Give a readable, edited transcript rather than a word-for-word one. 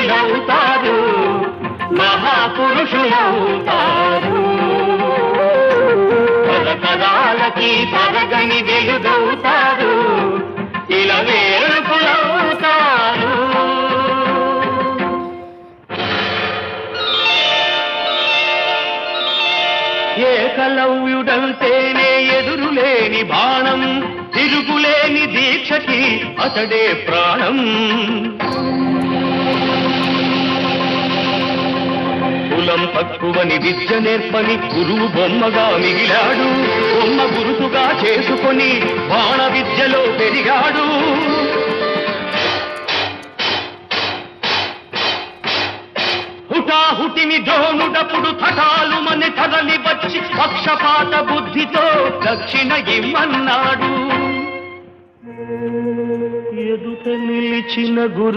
వీరులవుతారు, మహాపురుషులవుతారు. తరతరాలకి తరగని వెలుగవుతారు, ఇలా వేరుకులవుతారు. ఏకలవ్యుడంటేనే ఎదురులేని బాణం, తిరుగులేని దీక్షకి అతడే ప్రాణం. కులం తక్కువని విద్య నేర్పని గురువు బొమ్మగా మిగిలాడు, బొమ్మ గురుతుగా చేసుకొని బాణ విద్యలో పెరిగాడు. హుటాహుటిని ద్రోణుడప్పుడు తటాలు మన తరలి వచ్చి పక్షపాత బుద్ధితో దక్షిణ ఇమ్మన్నాడు. ఎదుట నిలిచిన గురు